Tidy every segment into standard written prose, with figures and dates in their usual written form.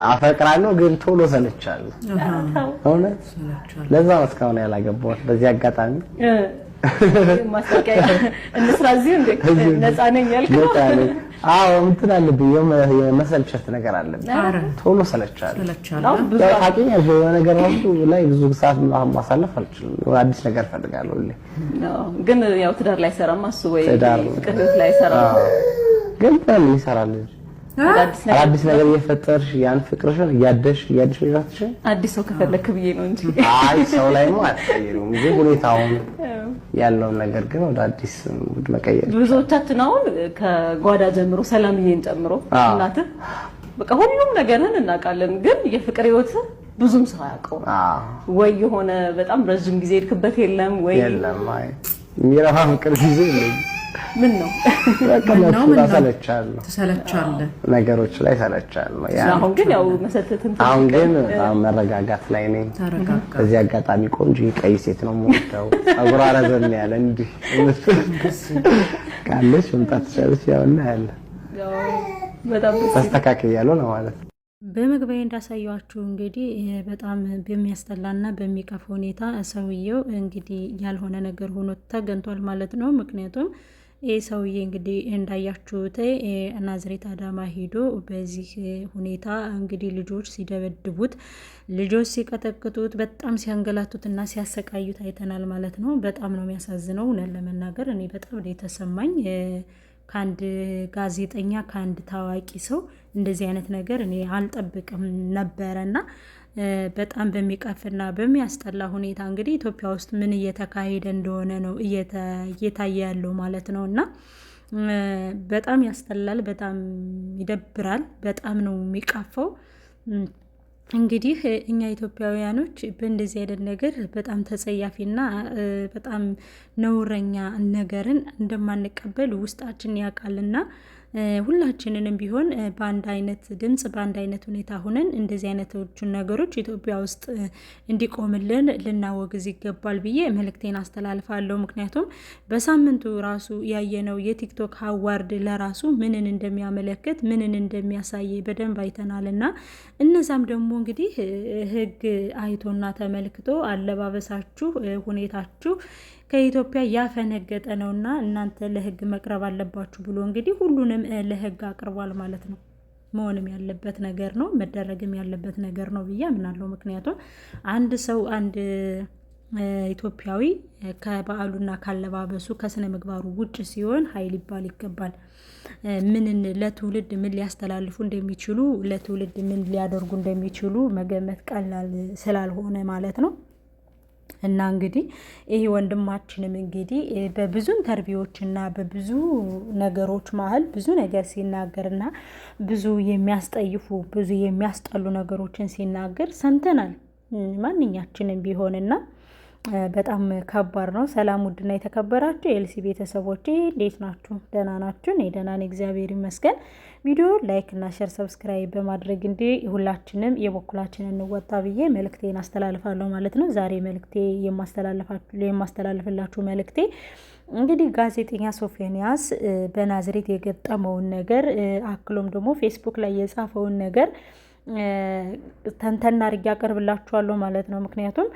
አፈቅራለሁ ግን ቶሎ ሰለቻለሁ እውነት ለዛ መስካውን ያላገባሁት በዚህ አጋጣሚ ማስታወቂያ እንስራዚህ እንዴ ነፃ ነኝ ያልከው አዎ እንትን አለብኝ የመሰልቸት ነገር አለብኝ ቶሎ ሰለቻለሁ ታውቂኛለሽ ነገር ሁሉ ላይ ብዙ ሰዓት ማሳለፍ አልችልም አዲስ ነገር ፈልጋለሁ ግን ያው ትዳር ላይ ሰራማ እሱ ወይ ፍቅር ላይ ሰራ ግን ምን ይሰራል አዲስ ነገር እየፈጠርሽ ያን ፍቅርሽን ያደሽ ይዛትሽ አዲስ ሰው ከፈለክ ብዬ ነው እንጂ አይ ሰው ላይ ነው አትቀይሩም ግን ሁኔታውን ያለው ነገር ግን ወደ አዲስ ሙድ መቀየር ብዙዎቻችን ነው ከጓዳ ጀምሮ ሰላምዬን ጨምሮ እናት በቃ ሁሉም ነገርን እናውቃለን ግን የፍቅር ህይወት ብዙም ሰው ያውቀው ወይ የሆነ በጣም ረጅም ጊዜ ሄድክበት የለም ወይ የለም አይ የሚረፋ ፍቅር ጊዜ የለም ምን ነው በቃ ሰለቻለሁ ተሰለቻለሁ ነገሮች ላይ ሰለቻለሁ አሁን ግን ያው መሰተትን አሁን ግን መረጋጋት ላይ ነኝ በዚህ አጋጣሚ ቆንጆ ቀይ ሴት ነው የምወደው አጉራ ረዘም ያለ እንዲህ ካለሽ መምጣት ትችላለሽ ያው እና ያለ በጣም ተስተካክያለሁ ነው ማለት በመግቢያ እንዳሳያችሁ እንግዲህ በጣም በሚያስጠላና በሚቀፍ ሁኔታ ሰውየው እንግዲህ ያልሆነ ነገር ሆኖ ተገንቷል ማለት ነው ምክንያቱም ሰውዬ እንግዲህ እንዳያችሁት ናዝሬት አዳማ ሄዶ በዚህ ሁኔታ እንግዲህ ልጆች ሲደበድቡት ልጆች ሲቀጠቅጡት በጣም ሲያንገላቱትና ሲያሰቃዩት አይተናል ማለት ነው በጣም ነው የሚያሳዝነው ለመናገር እኔ በጣም የተሰማኝ ከአንድ ጋዜጠኛ ከአንድ ታዋቂ ሰው እንደዚህ አይነት ነገር እኔ አልጠብቅም ነበርና በጣም በሚቀፍና በሚያስጠላ ሁኔታ እንግዲህ ኢትዮጵያ ውስጥ ምን እየተካሄደ እንደሆነ ነው እየታየ ያለው ማለት ነውና በጣም ያስጠላል በጣም ይደብራል በጣም ነው የሚቀፈው እንግዲህ እኛ ኢትዮጵያውያኖች በእንደዚህ አይነት ነገር በጣም ተጸያፊና በጣም ነውረኛ ነገርን እንደማንቀበል ውስጣችን ያውቃልና ሁላችንንም ቢሆን በአንድ አይነት ድምጽ በአንድ አይነት ሁኔታ ሆነን እንደዚህ አይነቶቹን ነገሮች ኢትዮጵያ ውስጥ እንዲቆምልን ልናወግዝ ይገባል ብዬ መልእክቴን አስተላልፋለሁ ምክንያቱም በሳምንቱ ራሱ ያየነው የቲክቶክ አዋርድ ለራሱ ምንን እንደሚያመለክት ምንን እንደሚያሳይ በደንብ አይተናልና እነዛም ደግሞ እንግዲህ ህግ አይቶና ተመልክቶ አለባበሳችሁ ሁኔታችሁ ከኢትዮጵያ ያፈነገጠ ነውና እናንተ ለህግ መቅረብ አለባችሁ ብሎ እንግዲህ ሁሉንም ለህግ አቅርቧል ማለት ነው መሆንም ያለበት ነገር ነው መደረግም ያለበት ነገር ነው ብዬ አምናለሁ ምክንያቱም አንድ ሰው አንድ ኢትዮጵያዊ ከባህሉና ካለባበሱ ከስነ ምግባሩ ውጭ ሲሆን ኃይል ይባል ይገባል ምንን ለትውልድ ምን ሊያስተላልፉ እንደሚችሉ ለትውልድ ምን ሊያደርጉ እንደሚችሉ መገመት ቀላል ስላልሆነ ማለት ነው እና እንግዲህ ይሄ ወንድማችንም እንግዲህ በብዙ ኢንተርቪዎችና በብዙ ነገሮች መሀል ብዙ ነገር ሲናገርና ብዙ የሚያስጠይፉ ብዙ የሚያስጠሉ ነገሮችን ሲናገር ሰምተናል ማንኛችንም ቢሆንና በጣም ከባድ ነው ሰላም ውድና የተከበራችሁ የኤልሲ ቤተሰቦች እንዴት ናችሁ ደህና ናችሁ እኔ ደህና ነኝ እግዚአብሔር ይመስገን ቪዲዮ ላይክ እና ሼር ሰብስክራይብ በማድረግ እንዴ ሁላችንም የበኩላችንን እንወጣ ብዬ መልእክቴን አስተላልፋለሁ ማለት ነው ዛሬ መልእክቴ የማስተላልፍላችሁ መልእክቴ እንግዲህ ጋዜጠኛ ሶፎንያስ በናዝሬት የገጠመውን ነገር አክሎም ደግሞ ፌስቡክ ላይ የጻፈውን ነገር ተንተና አድርጌ አቀርብላችኋለሁ ማለት ነው ምክንያቱም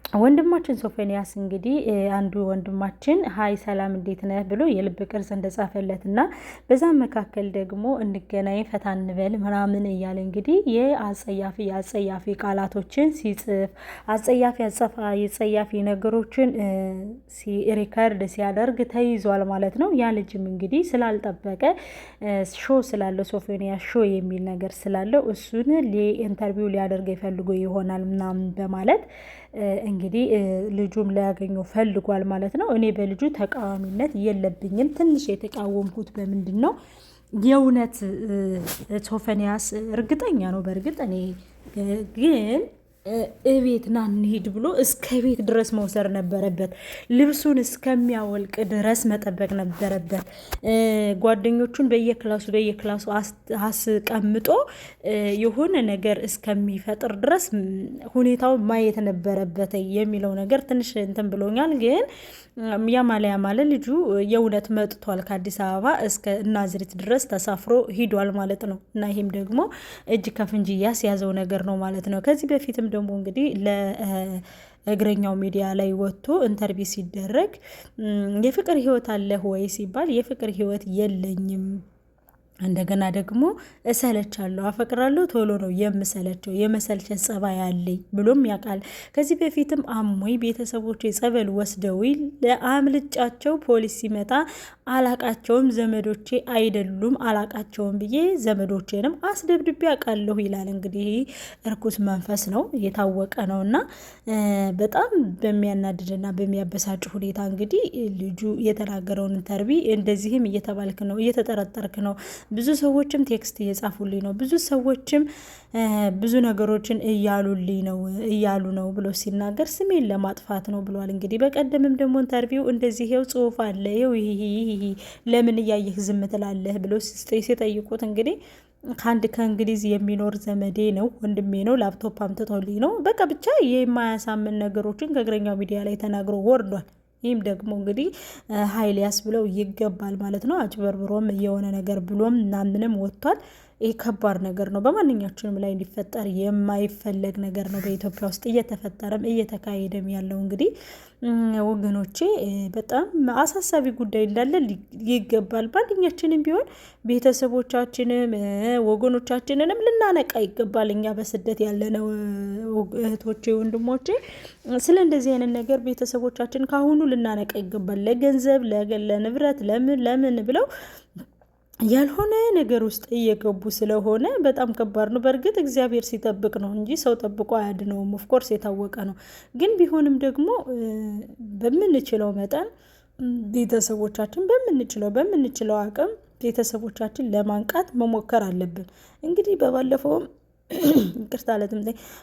ወንድማችን ሶፎንያስ እንግዲህ አንዱ ወንድማችን ሃይ ሰላም እንዴት ነህ ብሎ የልብ ቅርጽ እንደጻፈለትና በዛ መካከል ደግሞ እንገናኝ ፈታ እንበል ምናምን እያለ እንግዲህ የአጸያፊ ቃላቶችን ሲጽፍ አጸያፊ ነገሮችን ሪከርድ ሲያደርግ ተይዟል ማለት ነው ያ ልጅም እንግዲህ ስላልጠበቀ ሾው ስላለው ሶፎንያስ ሾው የሚል ነገር ስላለው እሱን ኢንተርቪው ሊያደርግ ይፈልጎ ይሆናል ምናምን በማለት እንግዲህ ልጁም ሊያገኘው ፈልጓል ማለት ነው እኔ በልጁ ተቃዋሚነት የለብኝም ትንሽ የተቃወምኩት በምንድነው የእውነት ሶፎንያስ እርግጠኛ ነው በርግጥ እኔ ግን እቤት ና እንሂድ ብሎ እስከ ቤት ድረስ መውሰድ ነበረበት። ልብሱን እስከሚያወልቅ ድረስ መጠበቅ ነበረበት። ጓደኞቹን በየክላሱ አስቀምጦ የሆነ ነገር እስከሚፈጥር ድረስ ሁኔታውን ማየት ነበረበት የሚለው ነገር ትንሽ እንትን ብሎኛል። ግን ያማለ ልጁ የእውነት መጥቷል። ከአዲስ አበባ እስከ ናዝሬት ድረስ ተሳፍሮ ሂዷል ማለት ነው። እና ይህም ደግሞ እጅ ከፍንጅ ያስያዘው ነገር ነው ማለት ነው። ከዚህ በፊትም ደግሞ እንግዲህ ለእግረኛው ሚዲያ ላይ ወጥቶ ኢንተርቪው ሲደረግ የፍቅር ህይወት አለህ ወይ ሲባል የፍቅር ህይወት የለኝም፣ እንደገና ደግሞ እሰለቻለሁ፣ አፈቅራለሁ፣ ቶሎ ነው የምሰለቸው፣ የመሰልቸት ጸባይ አለኝ ብሎም ያውቃል። ከዚህ በፊትም አሞይ ቤተሰቦች ጸበል ወስደው ለአምልጫቸው ፖሊስ ሲመጣ አላቃቸውም፣ ዘመዶቼ አይደሉም አላቃቸውም ብዬ ዘመዶቼንም አስደብድቤ ያውቃለሁ ይላል። እንግዲህ እርኩስ መንፈስ ነው የታወቀ ነው። እና በጣም በሚያናድድና በሚያበሳጭ ሁኔታ እንግዲህ ልጁ የተናገረውን ኢንተርቪው እንደዚህም እየተባልክ ነው፣ እየተጠረጠርክ ነው፣ ብዙ ሰዎችም ቴክስት እየጻፉልኝ ነው፣ ብዙ ሰዎችም ብዙ ነገሮችን እያሉ ነው ብሎ ሲናገር ስሜን ለማጥፋት ነው ብሏል። እንግዲህ በቀደምም ደግሞ ኢንተርቪው እንደዚህ ይኸው ጽሁፍ አለ ይሄ ለምን እያየህ ዝም ትላለህ ብሎ ሲጠይቁት እንግዲህ ከእንግሊዝ የሚኖር ዘመዴ ነው፣ ወንድሜ ነው፣ ላፕቶፕ አምጥቶልኝ ነው፣ በቃ ብቻ የማያሳምን ነገሮችን ከእግረኛው ሚዲያ ላይ ተናግሮ ወርዷል። ይህም ደግሞ እንግዲህ ኃይል ያስብለው ይገባል ማለት ነው። አጭበርብሮም የሆነ ነገር ብሎም ምናምንም ወጥቷል። ይህ ከባድ ነገር ነው። በማንኛችንም ላይ እንዲፈጠር የማይፈለግ ነገር ነው። በኢትዮጵያ ውስጥ እየተፈጠረም እየተካሄደም ያለው እንግዲህ ወገኖቼ በጣም አሳሳቢ ጉዳይ እንዳለ ይገባል። በአንደኛችንም ቢሆን ቤተሰቦቻችንም ወገኖቻችንንም ልናነቃ ይገባል። እኛ በስደት ያለነው እህቶቼ ወንድሞቼ ስለ እንደዚህ አይነት ነገር ቤተሰቦቻችን ካሁኑ ልናነቃ ይገባል። ለገንዘብ ለንብረት ለምን ብለው ያልሆነ ነገር ውስጥ እየገቡ ስለሆነ በጣም ከባድ ነው። በእርግጥ እግዚአብሔር ሲጠብቅ ነው እንጂ ሰው ጠብቆ አያድነውም። ኦፍኮርስ የታወቀ ነው። ግን ቢሆንም ደግሞ በምንችለው መጠን ቤተሰቦቻችን በምንችለው አቅም ቤተሰቦቻችን ለማንቃት መሞከር አለብን። እንግዲህ በባለፈውም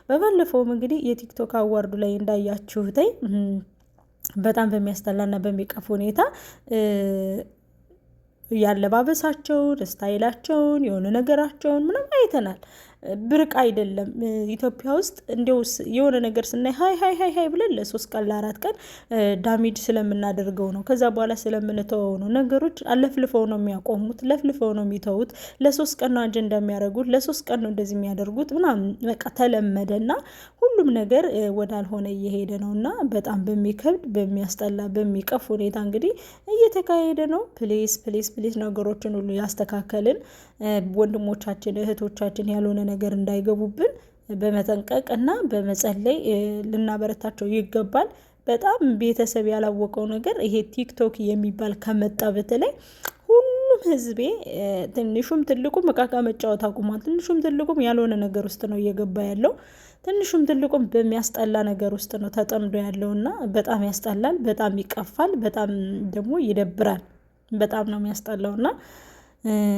በባለፈውም እንግዲህ የቲክቶክ አዋርዱ ላይ እንዳያችሁትኝ በጣም በሚያስጠላና በሚቀፍ ሁኔታ ያለባበሳቸውን ስታይላቸውን የሆነ ነገራቸውን ምንም አይተናል። ብርቅ አይደለም። ኢትዮጵያ ውስጥ እንዲው የሆነ ነገር ስናይ ሃይ ብለን ለ3 ቀን ለ4 ቀን ዳሜጅ ስለምናደርገው ነው። ከዛ በኋላ ስለምንተወው ነው። ነገሮች አለፍልፈው ነው የሚያቆሙት፣ ለፍልፈው ነው የሚተውት። ለ3 ቀን ነው አጀንዳ የሚያደርጉት፣ ለ3 ቀን ነው እንደዚህ የሚያደርጉት ምናምን በቃ ተለመደና ሁሉም ነገር ወዳልሆነ እየሄደ ነውና በጣም በሚከብድ በሚያስጠላ በሚቀፍ ሁኔታ እንግዲህ እየተካሄደ ነው። ፕሌስ ነገሮችን ሁሉ ያስተካከልን ወንድሞቻችን እህቶቻችን ያልሆነ ነገር እንዳይገቡብን በመጠንቀቅ እና በመጸለይ ልናበረታቸው ይገባል። በጣም ቤተሰብ ያላወቀው ነገር ይሄ ቲክቶክ የሚባል ከመጣ በተለይ ሁሉም ህዝቤ ትንሹም ትልቁም እቃቃ መጫወት አቁሟል። ትንሹም ትልቁም ያልሆነ ነገር ውስጥ ነው እየገባ ያለው። ትንሹም ትልቁም በሚያስጠላ ነገር ውስጥ ነው ተጠምዶ ያለውና በጣም ያስጠላል፣ በጣም ይቀፋል፣ በጣም ደግሞ ይደብራል። በጣም ነው የሚያስጠላውና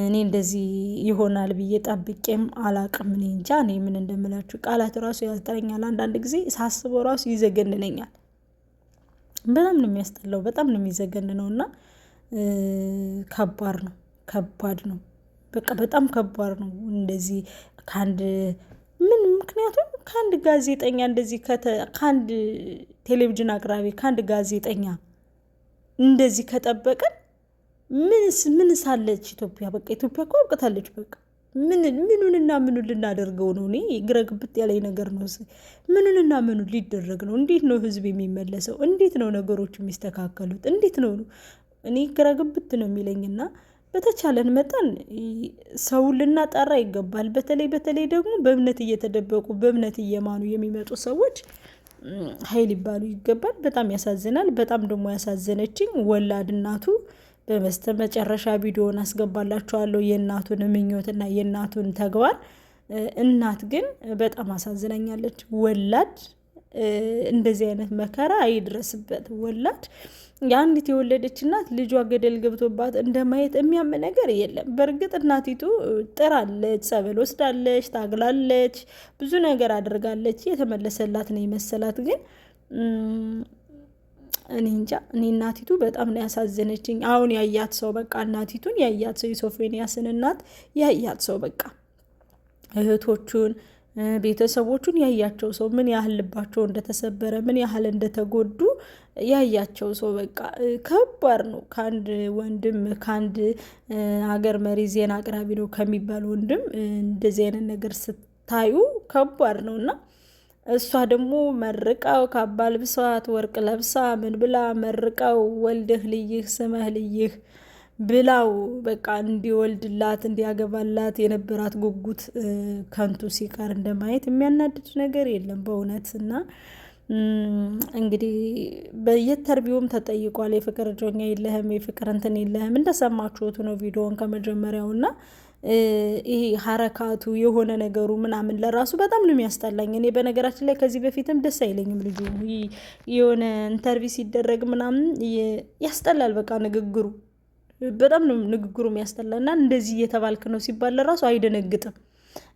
እኔ እንደዚህ ይሆናል ብዬ ጠብቄም አላቅም። እኔ እንጃ እኔ ምን እንደምላችሁ ቃላት ራሱ ያስጠላኛል። አንዳንድ ጊዜ ሳስበው ራሱ ይዘገንነኛል። በጣም ነው የሚያስጠላው፣ በጣም ነው የሚዘገንነውና ከባድ ነው። በቃ በጣም ከባድ ነው። እንደዚህ ምክንያቱም ከአንድ ጋዜጠኛ እንደዚህ ከአንድ ቴሌቪዥን አቅራቢ ከአንድ ጋዜጠኛ እንደዚህ ከጠበቅን ምን ሳለች ኢትዮጵያ? በቃ ኢትዮጵያ እኮ አብቅታለች። በቃ ምኑንና ምኑን ልናደርገው ነው? እኔ ግራ ግብት ያለኝ ነገር ነው። ምኑንና ምኑን ሊደረግ ነው? እንዴት ነው ህዝብ የሚመለሰው? እንዴት ነው ነገሮች የሚስተካከሉት? እንዴት ነው? እኔ ግራ ግብት ነው የሚለኝና በተቻለን መጠን ሰውን ልናጣራ ይገባል። በተለይ ደግሞ በእምነት እየተደበቁ በእምነት እየማኑ የሚመጡ ሰዎች ኃይል ይባሉ ይገባል። በጣም ያሳዝናል። በጣም ደግሞ ያሳዘነችኝ ወላድ እናቱ በመጨረሻ ቪዲዮን አስገባላችኋለሁ የእናቱን ምኞትና የእናቱን ተግባር። እናት ግን በጣም አሳዝናኛለች። ወላድ እንደዚህ አይነት መከራ አይድረስበት። ወላድ የአንዲት የወለደች እናት ልጇ ገደል ገብቶባት እንደማየት የሚያም ነገር የለም። በእርግጥ እናቲቱ ጥራለች፣ ጸበል ወስዳለች፣ ታግላለች፣ ብዙ ነገር አድርጋለች። የተመለሰላት ነው የመሰላት። ግን እኔ እንጃ፣ እኔ እናቲቱ በጣም ነው ያሳዘነችኝ። አሁን ያያት ሰው በቃ እናቲቱን ያያት ሰው የሶፎንያስን እናት ያያት ሰው በቃ እህቶቹን ቤተሰቦቹን ያያቸው ሰው ምን ያህል ልባቸው እንደተሰበረ ምን ያህል እንደተጎዱ ያያቸው ሰው በቃ ከባድ ነው። ከአንድ ወንድም ከአንድ ሀገር መሪ ዜና አቅራቢ ነው ከሚባል ወንድም እንደዚህ አይነት ነገር ስታዩ ከባድ ነው። እና እሷ ደግሞ መርቃው ካባ ልብሷት ወርቅ ለብሳ ምን ብላ መርቃው ወልደህ ልይህ ስመህ ልይህ ብላው በቃ እንዲወልድላት እንዲያገባላት የነበራት ጉጉት ከንቱ ሲቀር እንደማየት የሚያናድድ ነገር የለም በእውነት። እና እንግዲህ በየተርቢውም ተጠይቋል። የፍቅር እጮኛ የለህም፣ የፍቅር እንትን የለህም። እንደሰማችሁት ነው ቪዲዮውን ከመጀመሪያው። እና ይሄ ሀረካቱ የሆነ ነገሩ ምናምን ለራሱ በጣም ነው የሚያስጠላኝ። እኔ በነገራችን ላይ ከዚህ በፊትም ደስ አይለኝም ልጁ የሆነ ኢንተርቪው ሲደረግ ምናምን ያስጠላል። በቃ ንግግሩ በጣም ነው ንግግሩ የሚያስጠላና እንደዚህ እየተባልክ ነው ሲባል ራሱ አይደነግጥም።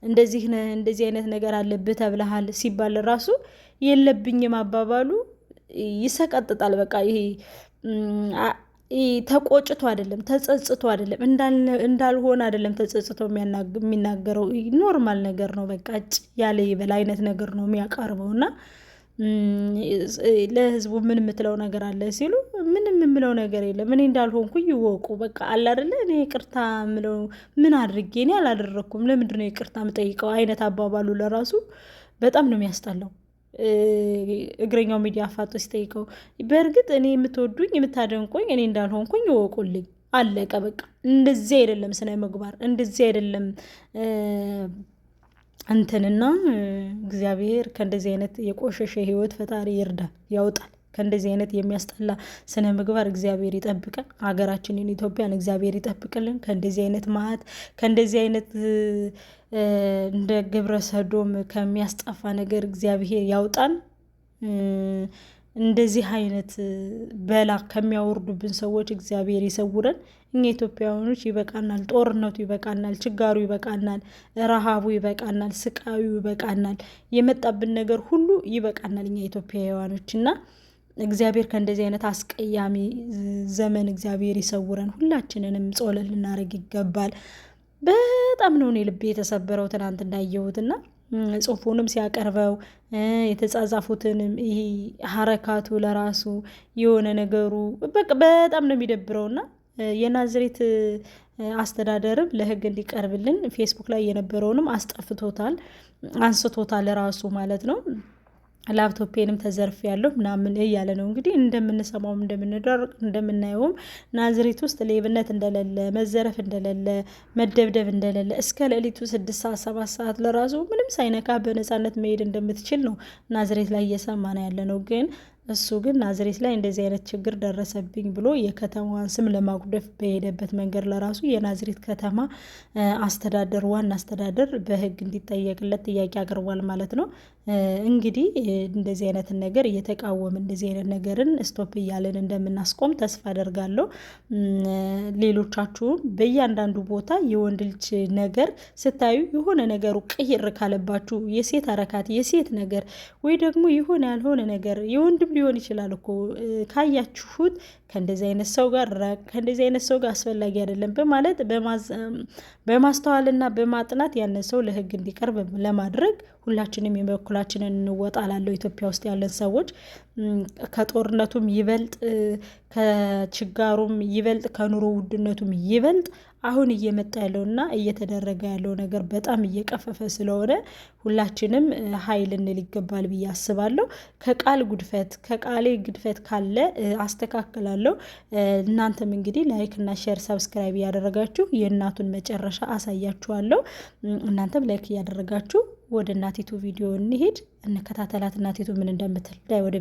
እንደዚህ እንደዚህ አይነት ነገር አለብህ ተብለሃል ሲባል ራሱ የለብኝም አባባሉ ይሰቀጥጣል። በቃ ይሄ ተቆጭቶ አይደለም ተጸጽቶ አይደለም እንዳልሆነ አይደለም ተጸጽቶ የሚናገረው ኖርማል ነገር ነው። በቃ ያለ ይበል አይነት ነገር ነው የሚያቀርበውና ለህዝቡ ምን የምትለው ነገር አለ ሲሉ ምንም የምለው ነገር የለም። እኔ እንዳልሆንኩኝ ይወቁ በቃ አለ አይደለ። እኔ ይቅርታ ምለው ምን አድርጌ እኔ አላደረኩም ለምንድን ነው ይቅርታ የምጠይቀው አይነት አባባሉ ለራሱ በጣም ነው የሚያስጠላው። እግረኛው ሚዲያ አፋጦ ሲጠይቀው በእርግጥ እኔ የምትወዱኝ የምታደንቁኝ እኔ እንዳልሆንኩኝ ይወቁልኝ አለቀ በቃ። እንደዚህ አይደለም ስነ ምግባር፣ እንደዚህ አይደለም እንትንና እግዚአብሔር ከእንደዚህ አይነት የቆሸሸ ህይወት ፈጣሪ ይርዳል ያውጣል። ከእንደዚህ አይነት የሚያስጠላ ስነ ምግባር እግዚአብሔር ይጠብቀን። ሀገራችንን ኢትዮጵያን እግዚአብሔር ይጠብቅልን ከእንደዚህ አይነት ማዕት ከእንደዚህ አይነት እንደ ግብረ ሰዶም ከሚያስጠፋ ነገር እግዚአብሔር ያውጣን። እንደዚህ አይነት በላ ከሚያወርዱብን ሰዎች እግዚአብሔር ይሰውረን። እኛ ኢትዮጵያውያኖች ይበቃናል፣ ጦርነቱ ይበቃናል፣ ችጋሩ ይበቃናል፣ ረሃቡ ይበቃናል፣ ስቃዩ ይበቃናል፣ የመጣብን ነገር ሁሉ ይበቃናል እኛ ኢትዮጵያውያኖች። እና እግዚአብሔር ከእንደዚህ አይነት አስቀያሚ ዘመን እግዚአብሔር ይሰውረን። ሁላችንንም ጸሎት ልናደርግ ይገባል። በጣም ነው እኔ ልቤ የተሰበረው ትናንት እንዳየሁትና ጽሁፉንም ሲያቀርበው የተጻጻፉትንም ይሄ ሀረካቱ ለራሱ የሆነ ነገሩ በቃ በጣም ነው የሚደብረውና የናዝሬት አስተዳደርም ለህግ እንዲቀርብልን ፌስቡክ ላይ የነበረውንም አስጠፍቶታል አንስቶታል ራሱ ማለት ነው። ላፕቶፔንም ተዘርፍ ያለው ምናምን እያለ ነው እንግዲህ እንደምንሰማውም እንደምናየውም ናዝሬት ውስጥ ሌብነት እንደሌለ መዘረፍ እንደሌለ መደብደብ እንደሌለ እስከ ሌሊቱ 6 ሰዓት 7 ሰዓት ለራሱ ምንም ሳይነካ በነፃነት መሄድ እንደምትችል ነው ናዝሬት ላይ እየሰማን ያለ ነው። ግን እሱ ግን ናዝሬት ላይ እንደዚህ አይነት ችግር ደረሰብኝ ብሎ የከተማዋን ስም ለማጉደፍ በሄደበት መንገድ ለራሱ የናዝሬት ከተማ አስተዳደር ዋና አስተዳደር በህግ እንዲጠየቅለት ጥያቄ አቅርቧል ማለት ነው። እንግዲህ እንደዚህ አይነት ነገር እየተቃወም እንደዚህ አይነት ነገርን ስቶፕ እያለን እንደምናስቆም ተስፋ አደርጋለሁ። ሌሎቻችሁም በእያንዳንዱ ቦታ የወንድ ልጅ ነገር ስታዩ የሆነ ነገሩ ቅይር ካለባችሁ የሴት አረካት የሴት ነገር ወይ ደግሞ የሆነ ያልሆነ ነገር የወንድም ሊሆን ይችላል እኮ ካያችሁት ከእንደዚህ አይነት ሰው ጋር ከእንደዚህ አይነት ሰው ጋር አስፈላጊ አይደለም በማለት በማስተዋልና በማጥናት ያንን ሰው ለህግ እንዲቀርብ ለማድረግ ሁላችንም የበኩላችንን እንወጣላለው። ኢትዮጵያ ውስጥ ያለን ሰዎች ከጦርነቱም ይበልጥ ከችጋሩም ይበልጥ ከኑሮ ውድነቱም ይበልጥ አሁን እየመጣ ያለውና እየተደረገ ያለው ነገር በጣም እየቀፈፈ ስለሆነ ሁላችንም ኃይል እንል ይገባል ብዬ አስባለሁ። ከቃል ግድፈት ካለ አስተካክላለሁ። እናንተም እንግዲህ ላይክ እና ሼር ሰብስክራይብ እያደረጋችሁ የእናቱን መጨረሻ አሳያችኋለሁ። እናንተም ላይክ እያደረጋችሁ ወደ እናቲቱ ቪዲዮ እንሄድ እንከታተላት እናቲቱ ምን እንደምትል ዳይ ወደ